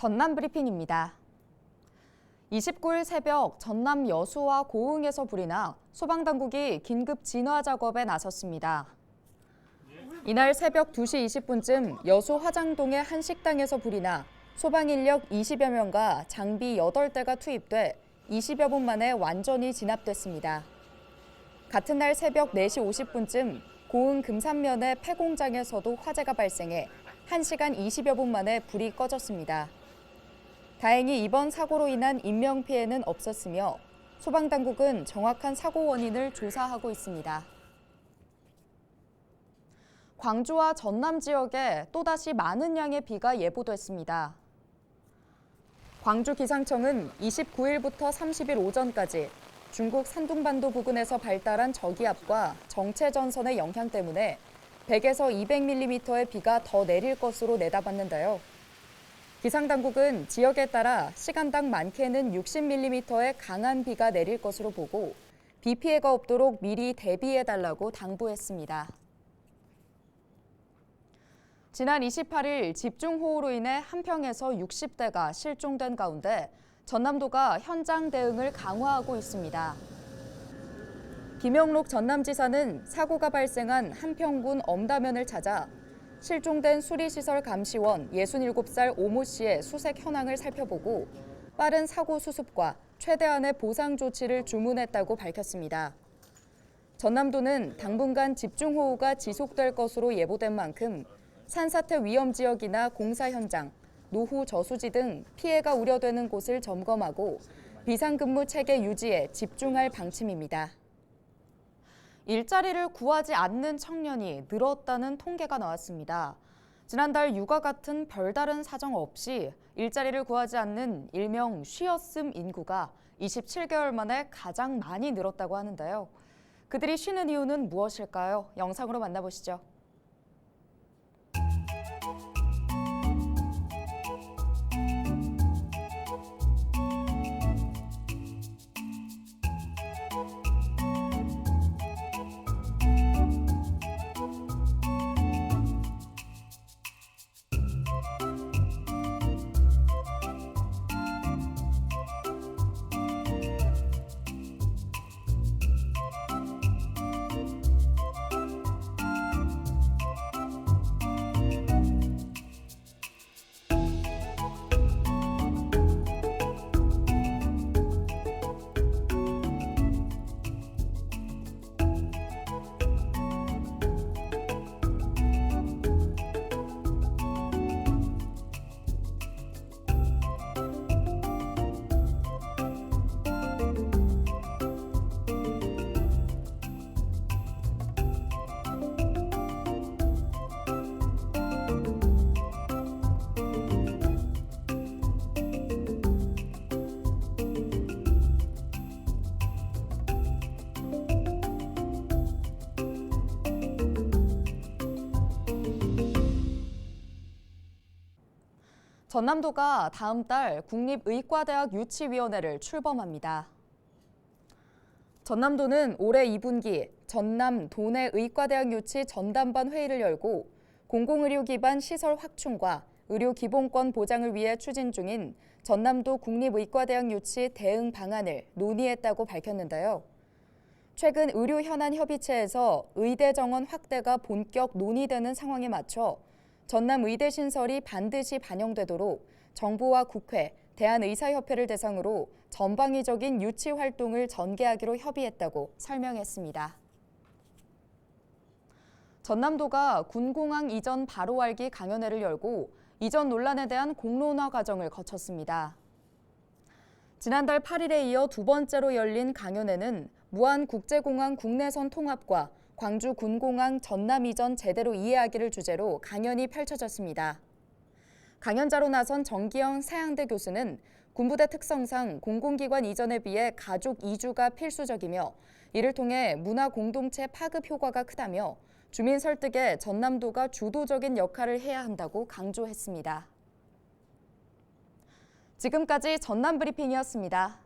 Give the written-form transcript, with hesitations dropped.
전남 브리핑입니다. 29일 새벽 전남 여수와 고흥에서 불이 나 소방당국이 긴급 진화 작업에 나섰습니다. 이날 새벽 2시 20분쯤 여수 화장동의 한 식당에서 불이 나 소방인력 20여 명과 장비 8대가 투입돼 20여 분 만에 완전히 진압됐습니다. 같은 날 새벽 4시 50분쯤 고흥 금산면의 폐공장에서도 화재가 발생해 1시간 20여 분 만에 불이 꺼졌습니다. 다행히 이번 사고로 인한 인명피해는 없었으며 소방당국은 정확한 사고 원인을 조사하고 있습니다. 광주와 전남 지역에 또다시 많은 양의 비가 예보됐습니다. 광주기상청은 29일부터 30일 오전까지 중국 산둥반도 부근에서 발달한 저기압과 정체전선의 영향 때문에 100에서 200mm의 비가 더 내릴 것으로 내다봤는데요. 기상당국은 지역에 따라 시간당 많게는 60mm의 강한 비가 내릴 것으로 보고 비 피해가 없도록 미리 대비해달라고 당부했습니다. 지난 28일 집중호우로 인해 한평에서 60대가 실종된 가운데 전남도가 현장 대응을 강화하고 있습니다. 김영록 전남지사는 사고가 발생한 한평군 엄다면을 찾아 실종된 수리시설 감시원 67살 오모 씨의 수색 현황을 살펴보고 빠른 사고 수습과 최대한의 보상 조치를 주문했다고 밝혔습니다. 전남도는 당분간 집중호우가 지속될 것으로 예보된 만큼 산사태 위험 지역이나 공사 현장, 노후 저수지 등 피해가 우려되는 곳을 점검하고 비상근무 체계 유지에 집중할 방침입니다. 일자리를 구하지 않는 청년이 늘었다는 통계가 나왔습니다. 지난달 육아 같은 별다른 사정 없이 일자리를 구하지 않는 일명 쉬었음 인구가 27개월 만에 가장 많이 늘었다고 하는데요. 그들이 쉬는 이유는 무엇일까요? 영상으로 만나보시죠. 전남도가 다음 달 국립의과대학 유치위원회를 출범합니다. 전남도는 올해 2분기 전남 도내의과대학 유치 전담반 회의를 열고 공공의료 기반 시설 확충과 의료 기본권 보장을 위해 추진 중인 전남도 국립의과대학 유치 대응 방안을 논의했다고 밝혔는데요. 최근 의료 현안 협의체에서 의대 정원 확대가 본격 논의되는 상황에 맞춰 전남 의대 신설이 반드시 반영되도록 정부와 국회, 대한의사협회를 대상으로 전방위적인 유치 활동을 전개하기로 협의했다고 설명했습니다. 전남도가 군공항 이전 바로 알기 강연회를 열고 이전 논란에 대한 공론화 과정을 거쳤습니다. 지난달 8일에 이어 두 번째로 열린 강연회는 무안국제공항 국내선 통합과 광주 군공항 전남 이전 제대로 이해하기를 주제로 강연이 펼쳐졌습니다. 강연자로 나선 정기영 사양대 교수는 군부대 특성상 공공기관 이전에 비해 가족 이주가 필수적이며 이를 통해 문화 공동체 파급 효과가 크다며 주민 설득에 전남도가 주도적인 역할을 해야 한다고 강조했습니다. 지금까지 전남 브리핑이었습니다.